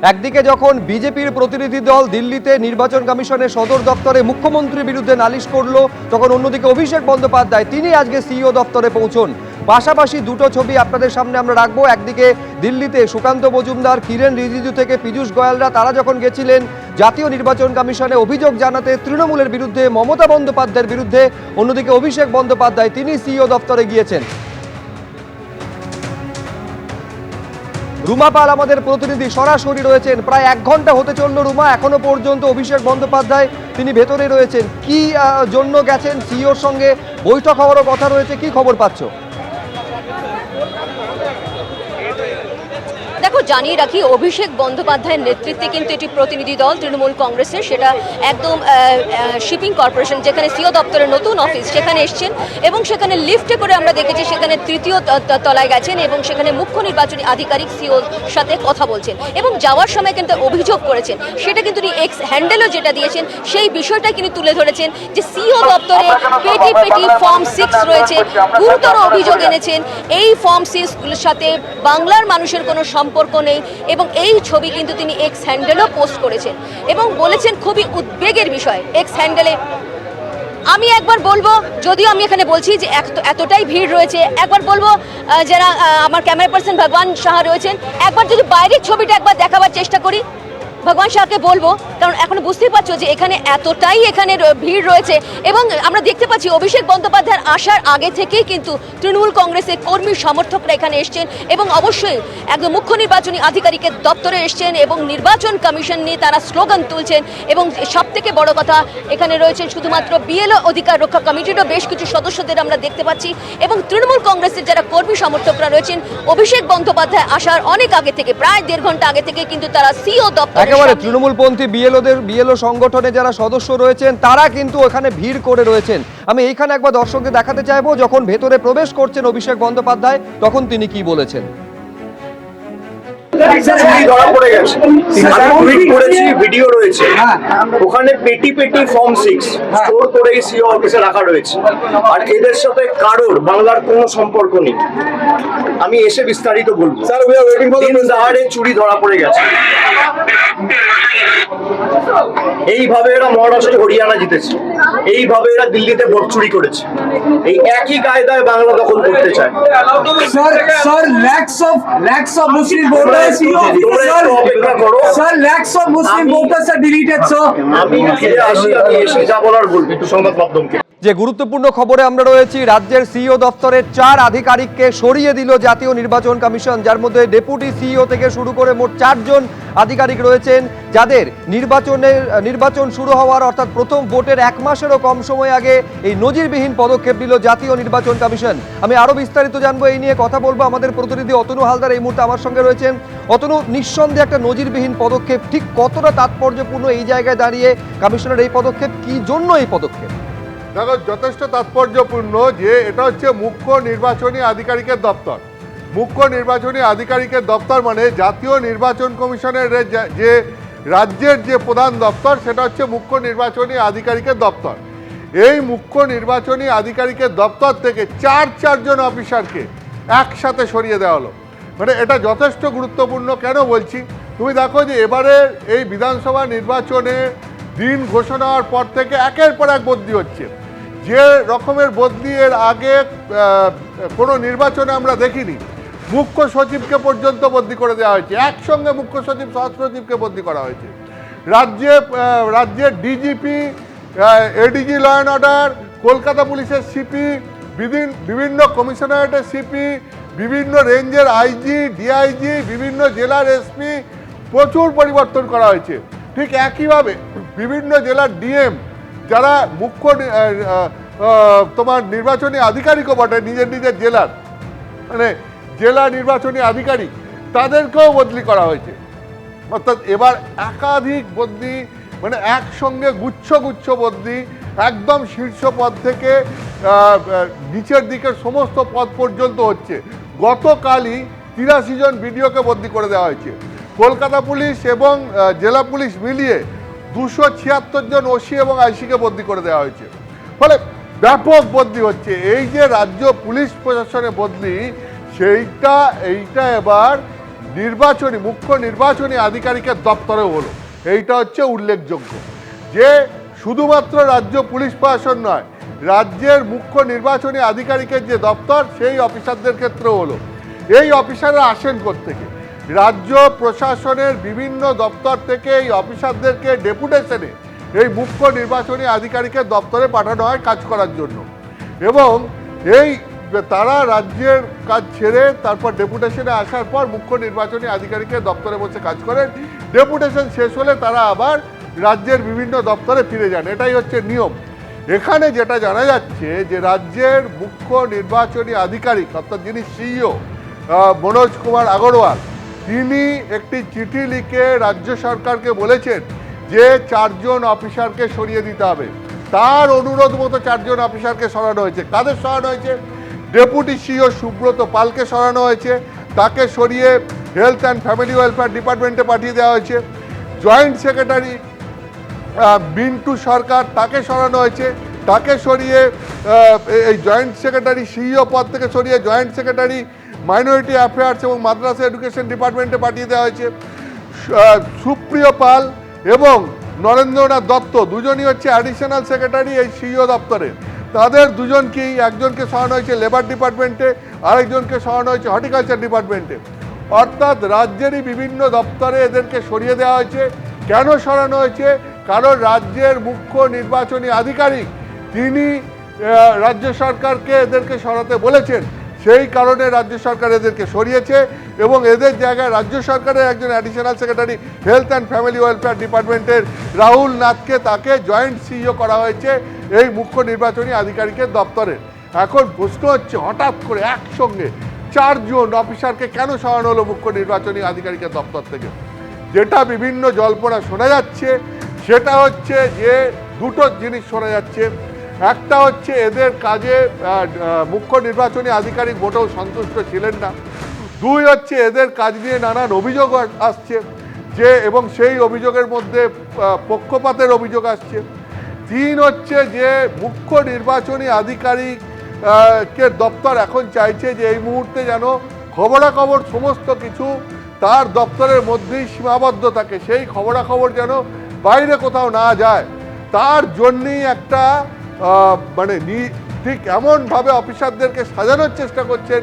একদিকে যখন বিজেপির প্রতিনিধি দল দিল্লিতে নির্বাচন কমিশনের সদর দপ্তরে মুখ্যমন্ত্রীর বিরুদ্ধে নালিশ করলো, তখন অন্যদিকে অভিষেক বন্দ্যোপাধ্যায় তিনি আজকে সিইও দপ্তরে পৌঁছন। পাশাপাশি দুটো ছবি আপনাদের সামনে আমরা রাখবো। একদিকে দিল্লিতে সুকান্ত মজুমদার, কিরেন রিজিজু থেকে পীযূষ গোয়েলরা তারা যখন গেছিলেন জাতীয় নির্বাচন কমিশনে অভিযোগ জানাতে তৃণমূলের বিরুদ্ধে, মমতা বন্দ্যোপাধ্যায়ের বিরুদ্ধে, অন্যদিকে অভিষেক বন্দ্যোপাধ্যায় তিনি সিইও দপ্তরে গিয়েছেন। রুমা পাল আমাদের প্রতিনিধি সরাসরি রয়েছেন, প্রায় 1 ঘন্টা হতে চলল রুমা, এখনো পর্যন্ত অভিষেক বন্দ্যোপাধ্যায় তিনি ভেতরে রয়েছেন। কি জন্য গেছেন? সিইওর সঙ্গে বৈঠক হওয়ারও কথা রয়েছে, কি খবর পাচ্ছ? দেখো, জানিয়ে রাখি অভিষেক বন্দ্যোপাধ্যায়ের নেতৃত্বে কিন্তু এটি প্রতিনিধি দল তৃণমূল কংগ্রেসের, সেটা একদম শিপিং কর্পোরেশন যেখানে সিও দপ্তরের নতুন অফিস সেখানে এসছেন এবং সেখানে লিফটে করে আমরা দেখেছি সেখানে 3য় তলায় গেছেন এবং সেখানে মুখ্য নির্বাচনী আধিকারিক সিওর সাথে কথা বলছেন এবং যাওয়ার সময় কিন্তু অভিযোগ করেছেন, সেটা কিন্তু এক্স হ্যান্ডেলও যেটা দিয়েছেন সেই বিষয়টা কিন্তু তুলে ধরেছেন যে সিও দপ্তরে পেটি ফর্ম 6 রয়েছে, গুরুতর অভিযোগ এনেছেন। এই ফর্ম 6গুলোর সাথে বাংলার মানুষের কোনো সম্পর্ক নেই এবং এই ছবি কিন্তু তিনি এক্স হ্যান্ডেলও পোস্ট করেছেন এবং বলেছেন খুবই উদ্বেগের বিষয় এক্স হ্যান্ডেলে। আমি একবার বলবো, যদিও আমি এখানে বলছি যে এতটাই ভিড় রয়েছে, একবার বলবো যারা আমার ক্যামেরা পার্সন ভগবান সাহা রয়েছেন, একবার যদি বাইরের ছবিটা একবার দেখাবার চেষ্টা করি। ভগবান শাহকে বলবো, কারণ এখন বুঝতেই পারছো যে এখানে এতটাই ভিড় রয়েছে এবং আমরা দেখতে পাচ্ছি অভিষেক বন্দ্যোপাধ্যায়ের আসার আগে থেকেই কিন্তু তৃণমূল কংগ্রেসের কর্মী সমর্থকরা এখানে এসছেন এবং অবশ্যই একদম মুখ্য নির্বাচনী আধিকারিকের দপ্তরে এসছেন এবং নির্বাচন কমিশন নিয়ে তারা স্লোগান তুলছেন এবং সব থেকে বড় কথা এখানে রয়েছেন শুধুমাত্র বিএলও অধিকার রক্ষা কমিটিরও বেশ কিছু সদস্যদের আমরা দেখতে পাচ্ছি এবং তৃণমূল কংগ্রেসের যারা কর্মী সমর্থকরা রয়েছেন অভিষেক বন্দ্যোপাধ্যায় আসার অনেক আগে থেকে, প্রায় 1.5 ঘন্টা আগে থেকে কিন্তু তারা সিও দপ্তর একেবারে তৃণমূলপন্থী বিএলও সংগঠনে যারা সদস্য রয়েছেন তারা কিন্তু ওখানে ভিড় করে রয়েছেন। আমি এইখানে একবার দর্শকদের দেখাতে চাইবো যখন ভেতরে প্রবেশ করছেন অভিষেক বন্দ্যোপাধ্যায় তখন তিনি কি বলেছেন। ভিডিও রয়েছে, ওখানে পেটি ফর্ম 6 স্টোর করে সিও অফিসে রাখা রয়েছে আর এদের সাথে কারোর বাংলার কোনো সম্পর্ক নেই। আমি এসে বিস্তারিত বলবো। Sir, we are waiting for the দাহারে চুরি ধরা পড়ে গেছে। এইভাবে এরা মহারাষ্ট্র হরিয়ানা জিতেছে, এইভাবে এরা দিল্লিতে ভোট চুরি করেছে, এই একই কায়দায় বাংলা দখল করতে চায়। Sir lakhs of Muslim voters lakhs of Muslim voters are deleted, sir. আমি ফিরে আসি, আমি এসে যা বলার বলবো সংবাদ মাধ্যমকে। যে গুরুত্বপূর্ণ খবরে আমরা রয়েছি, রাজ্যের সিইও দপ্তরের 4 আধিকারিককে সরিয়ে দিল জাতীয় নির্বাচন কমিশন, যার মধ্যে ডেপুটি সিইও থেকে শুরু করে মোট 4 জন আধিকারিক রয়েছেন যাদের নির্বাচন শুরু হওয়ার অর্থাৎ প্রথম ভোটের 1 মাসেরও কম সময় আগে এই নজিরবিহীন পদক্ষেপ নিল জাতীয় নির্বাচন কমিশন। আমি আরো বিস্তারিত জানবো, এই নিয়ে কথা বলবো। আমাদের প্রতিনিধি অতনু হালদার এই মুহূর্তে আমার সঙ্গে রয়েছেন। অতনু, নিঃসন্দেহে একটা নজিরবিহীন পদক্ষেপ, ঠিক কতটা তাৎপর্যপূর্ণ এই জায়গায় দাঁড়িয়ে কমিশনের এই পদক্ষেপ, কি জন্য এই পদক্ষেপ? দেখো, যথেষ্ট তাৎপর্যপূর্ণ যে এটা হচ্ছে মুখ্য নির্বাচনী আধিকারিকের দপ্তর। মুখ্য নির্বাচনী আধিকারিকের দপ্তর মানে জাতীয় নির্বাচন কমিশনের যে রাজ্যের যে প্রধান দপ্তর সেটা হচ্ছে মুখ্য নির্বাচনী আধিকারিকের দপ্তর। এই মুখ্য নির্বাচনী আধিকারিকের দপ্তর থেকে 4 জন অফিসারকে একসাথে সরিয়ে দেওয়া হলো। মানে এটা যথেষ্ট গুরুত্বপূর্ণ। কেন বলছি, তুমি দেখো যে এবারে এই বিধানসভা নির্বাচনে দিন ঘোষণা হওয়ার পর থেকে একের পর এক বদলি হচ্ছে। যে রকমের বদলি এর আগে কোনো নির্বাচনে আমরা দেখিনি। মুখ্য সচিবকে পর্যন্ত বদলি করে দেওয়া হয়েছে, একসঙ্গে মুখ্য সচিব স্বরাষ্ট্র সচিবকে বদলি করা হয়েছে। রাজ্যের DGP, ADG law and order, Kolkata পুলিশের সিপি, বিভিন্ন কমিশনারেটের সিপি, বিভিন্ন রেঞ্জের আইজি, ডিআইজি, বিভিন্ন জেলার এসপি, প্রচুর পরিবর্তন করা হয়েছে। ঠিক একইভাবে বিভিন্ন জেলার ডিএম যারা মুখ্য তোমার নির্বাচনী আধিকারিকও বটে, নিজের জেলার মানে জেলা নির্বাচনী আধিকারিক, তাদেরকেও বদলি করা হয়েছে। অর্থাৎ এবার একাধিক বদলি, মানে একসঙ্গে গুচ্ছ বদলি, একদম শীর্ষ পদ থেকে নিচের দিকের সমস্ত পদ পর্যন্ত হচ্ছে। গতকালই 83 জন বিডিওকে বদলি করে দেওয়া হয়েছে। কলকাতা পুলিশ এবং জেলা পুলিশ মিলিয়ে 276 জন ওসি এবং আইসিকে বদলি করে দেওয়া হয়েছে। ফলে ব্যাপক বদলি হচ্ছে। এই যে রাজ্য পুলিশ প্রশাসনে বদলি, এইটা এবার মুখ্য নির্বাচনী আধিকারিকের দপ্তরেও হলো। এইটা হচ্ছে উল্লেখযোগ্য যে শুধুমাত্র রাজ্য পুলিশ প্রশাসন নয়, রাজ্যের মুখ্য নির্বাচনী আধিকারিকের যে দপ্তর সেই অফিসারদের ক্ষেত্রেও হলো। এই অফিসাররা আসেন কোত্থেকে? রাজ্য প্রশাসনের বিভিন্ন দপ্তর থেকে এই অফিসারদেরকে ডেপুটেশনে এই মুখ্য নির্বাচনী আধিকারিকের দপ্তরে পাঠানো হয় কাজ করার জন্য, এবং তারা রাজ্যের কাজ ছেড়ে তারপর ডেপুটেশনে আসার পর মুখ্য নির্বাচনী আধিকারিকের দপ্তরে বসে কাজ করেন। ডেপুটেশন শেষ হলে তারা আবার রাজ্যের বিভিন্ন দপ্তরে ফিরে যান, এটাই হচ্ছে নিয়ম। এখানে যেটা জানা যাচ্ছে যে রাজ্যের মুখ্য নির্বাচনী আধিকারিক অর্থাৎ যিনি সিইও মনোজ কুমার আগরওয়াল, তিনি একটি চিঠি লিখে রাজ্য সরকারকে বলেছেন যে 4 জন অফিসারকে সরিয়ে দিতে হবে। তার অনুরোধ মতো 4 জন অফিসারকে সরানো হয়েছে। কাদের সরানো হয়েছে? ডেপুটি সিইও সুব্রত পালকে সরানো হয়েছে, তাকে সরিয়ে হেলথ অ্যান্ড ফ্যামিলি ওয়েলফেয়ার ডিপার্টমেন্টে পাঠিয়ে দেওয়া হয়েছে। জয়েন্ট সেক্রেটারি বিন্টু সরকার, তাকে সরানো হয়েছে, তাকে সরিয়ে এই জয়েন্ট সেক্রেটারি সিইও পদ থেকে সরিয়ে জয়েন্ট সেক্রেটারি মাইনরিটি অ্যাফেয়ার্স এবং মাদ্রাসা এডুকেশন ডিপার্টমেন্টে পাঠিয়ে দেওয়া হয়েছে। সুপ্রিয় পাল এবং নরেন্দ্রনাথ দত্ত দুজনই হচ্ছে অ্যাডিশনাল সেক্রেটারি এই সিইও দপ্তরের। তাদের দুজনকেই, একজনকে সরানো হয়েছে লেবার ডিপার্টমেন্টে, আরেকজনকে সরানো হয়েছে হর্টিকালচার ডিপার্টমেন্টে। অর্থাৎ রাজ্যেরই বিভিন্ন দপ্তরে এদেরকে সরিয়ে দেওয়া হয়েছে। কেন সরানো হয়েছে? কারণ রাজ্যের মুখ্য নির্বাচনী আধিকারিক তিনি রাজ্য সরকারকে এদেরকে সরাতে বলেছেন, সেই কারণে রাজ্য সরকার এদেরকে সরিয়েছে এবং এদের জায়গায় রাজ্য সরকারের একজন additional secretary health and family welfare ডিপার্টমেন্টের রাহুল নাথকে তাকে জয়েন্ট সিইও করা হয়েছে এই মুখ্য নির্বাচনী আধিকারিকের দপ্তরে। এখন প্রশ্ন হচ্ছে হঠাৎ করে একসঙ্গে 4 জন অফিসারকে কেন সরানো হলো মুখ্য নির্বাচনী আধিকারিকের দপ্তর থেকে? যেটা বিভিন্ন জল্পনা শোনা যাচ্ছে সেটা হচ্ছে যে দুটো জিনিস শোনা যাচ্ছে। একটা হচ্ছে এদের কাজে মুখ্য নির্বাচনী আধিকারিক মোটেও সন্তুষ্ট ছিলেন না। 2 হচ্ছে এদের কাজ নিয়ে নানান অভিযোগ আসছে যে, এবং সেই অভিযোগের মধ্যে পক্ষপাতের অভিযোগ আসছে। 3 হচ্ছে যে মুখ্য নির্বাচনী আধিকারিক কে দপ্তর এখন চাইছে যে এই মুহূর্তে যেন খবরাখবর সমস্ত কিছু তার দপ্তরের মধ্যেই সীমাবদ্ধ থাকে, সেই খবরাখবর যেন বাইরে কোথাও না যায়। তার জন্যই একটা মানে ঠিক এমনভাবে অফিসারদেরকে সাজানোর চেষ্টা করছেন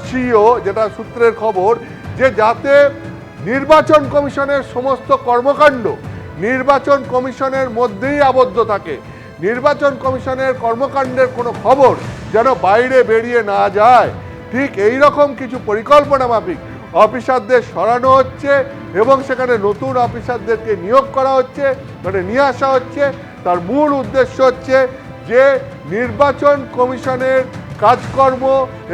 সিইও, যেটা সূত্রের খবর, যে যাতে নির্বাচন কমিশনের সমস্ত কর্মকাণ্ড নির্বাচন কমিশনের মধ্যেই আবদ্ধ থাকে, নির্বাচন কমিশনের কর্মকাণ্ডের কোনো খবর যেন বাইরে বেরিয়ে না যায়। ঠিক এই রকম কিছু পরিকল্পনা মাফিক অফিসারদের সরানো হচ্ছে এবং সেখানে নতুন অফিসারদেরকে নিয়োগ করা হচ্ছে, মানে নিয়ে আসা হচ্ছে। তার মূল উদ্দেশ্য হচ্ছে যে নির্বাচন কমিশনের কাজকর্ম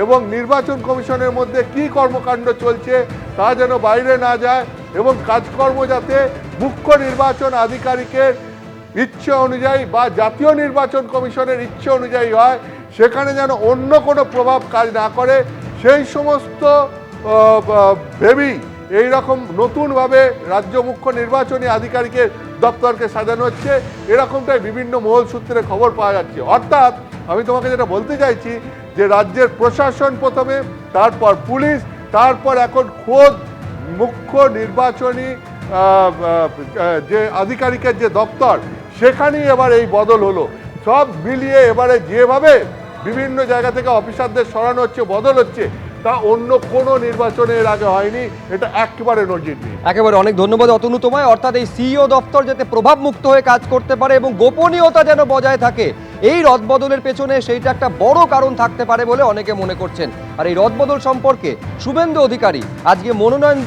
এবং নির্বাচন কমিশনের মধ্যে কি কর্মকাণ্ড চলছে তা যেন বাইরে না যায় এবং কাজকর্ম যাতে মুখ্য নির্বাচন আধিকারিকের ইচ্ছে অনুযায়ী বা জাতীয় নির্বাচন কমিশনের ইচ্ছে অনুযায়ী হয়, সেখানে যেন অন্য কোনো প্রভাব কাজ না করে, সেই সমস্ত ভেবেই এইরকম নতুনভাবে রাজ্য মুখ্য নির্বাচনী আধিকারিকের দপ্তরকে সাজানো হচ্ছে। এরকমটাই বিভিন্ন মহল সূত্রে খবর পাওয়া যাচ্ছে। অর্থাৎ আমি তোমাকে যেটা বলতে চাইছি যে রাজ্যের প্রশাসন প্রথমে, তারপর পুলিশ, তারপর এখন খোদ মুখ্য নির্বাচনী যে আধিকারিকের যে দপ্তর, সেখানেই এবার এই বদল হলো। সব মিলিয়ে এবারে যেভাবে বিভিন্ন জায়গা থেকে অফিসারদের সরানো হচ্ছে, বদল হচ্ছে, তা অন্য কোনো নির্বাচনের আগে হয়নি। এটা একেবারে নজিরবিহীন। একেবারে অনেক ধন্যবাদ অতনু তোমায়। অর্থাৎ এই সিইও দপ্তর যাতে প্রভাব মুক্ত হয়ে কাজ করতে পারে এবং গোপনীয়তা যেন বজায় থাকে, এই রদবদলের পেছনে সেইটা একটা বড় কারণ থাকতে পারে বলে অনেকে মনে করছেন। আর এই রদবদল সম্পর্কে শুভেন্দু অধিকারী আজকে মনোনয়ন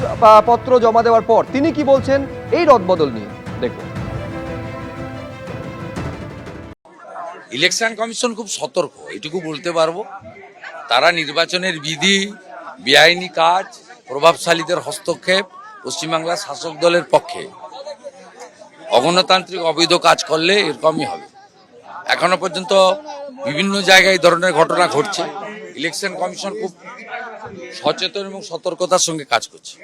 পত্র জমা দেওয়ার পর তিনি কি বলছেন এই রদবদল নিয়ে, দেখুন। ইলেকশন কমিশন খুব সতর্ক, এটুকু বলতে পারবো। তারা নির্বাচনের বিধি, বেআইনি কাজ, প্রভাবশালীদের হস্তক্ষেপ পশ্চিমবাংলার শাসক দলের পক্ষে। অগণতান্ত্রিক অবৈধ কাজ করলে এরকমই হবে। এখনো পর্যন্ত বিভিন্ন জায়গায় এই ধরনের ঘটনা ঘটছে। ইলেকশন কমিশন খুব সচেতন এবং সতর্কতার সঙ্গে কাজ করছে।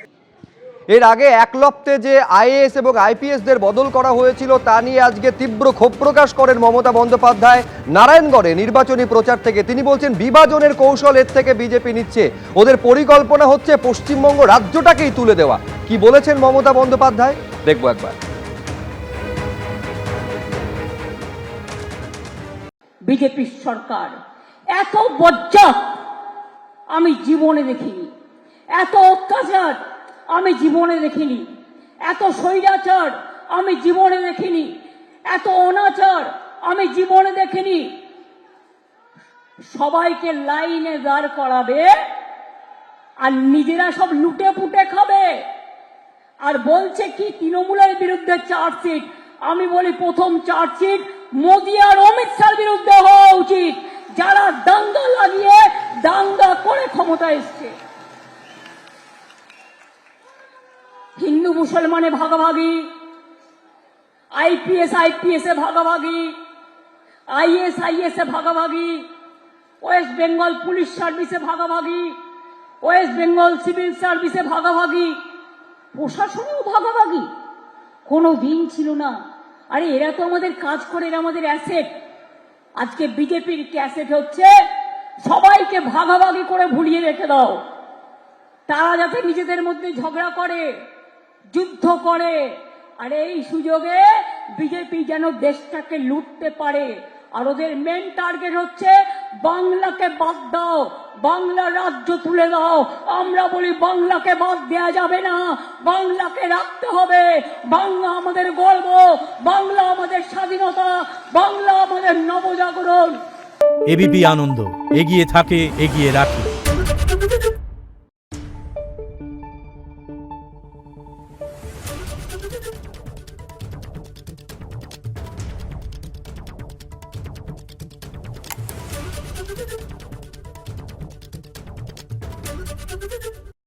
এর আগে একলপ্তে যে আইএএস এবং আইপিএসদের বদল করা হয়েছিল তা নিয়ে আজকে তীব্র ক্ষোভ প্রকাশ করেন মমতা বন্দ্যোপাধ্যায় নারায়ণগড়ে নির্বাচনী প্রচার থেকে। তিনি বলছেন বিভাজনের কৌশল এর থেকে বিজেপি নিচ্ছে, ওদের পরিকল্পনা হচ্ছে পশ্চিমবঙ্গ রাজ্যটাকেই তুলে দেওয়া। কি বলেছেন মমতা বন্দ্যোপাধ্যায় দেখবো একবার। বিজেপির সরকার এত বজ্জাত আমি জীবনে দেখিনি, এত অত্যাচার আমি জীবনে দেখিনি, এত স্বৈরাচার আমি জীবনে দেখিনি, এত অনাচার আমি জীবনে দেখিনি। সবাইকে লাইনে দাঁড় করাবে আর নিজেরা সব লুটে পুটে খাবে। আর বলছে কি তৃণমূলের বিরুদ্ধে চার্জশিট। আমি বলি প্রথম চার্জশিট মোদী আর অমিত শাহর বিরুদ্ধে হওয়া উচিত, যারা দাঙ্গা লাগিয়ে দাঙ্গা করে ক্ষমতা এসছে। হিন্দু মুসলমানে ভাগাভাগি, আইপিএস এ ভাগাভাগি, আইএস এ ভাগাভাগি, ওয়েস্ট বেঙ্গল পুলিশ সার্ভিসে ভাগাভাগি, ওয়েস্ট বেঙ্গল সিভিল সার্ভিসে ভাগাভাগি, প্রশাসনেও ভাগাভাগি। কোনো দিন ছিল না। আরে এরা তো আমাদের কাজ করে, এরা আমাদের অ্যাসেট। আজকে বিজেপির অ্যাসেট হচ্ছে সবাইকে ভাগাভাগি করে ভুলিয়ে রেখে দাও। তারা যাতে নিজেদের মধ্যে ঝগড়া করে, যুদ্ধ করে, আর এই সুযোগে বিজেপি যেন দেশটাকে লুটতে পারে। আর ওদের মেন টার্গেট হচ্ছে বাংলাকে বাদ দাও, বাংলা রাজ্য তুলে দাও। আমরা বলি বাংলাকে বাদ দেওয়া যাবে না, বাংলাকে রাখতে হবে। বাংলা আমাদের গর্ব, বাংলা আমাদের স্বাধীনতা, বাংলা আমাদের নবজাগরণ। এবিপি আনন্দ, এগিয়ে থাকে, এগিয়ে রাখে।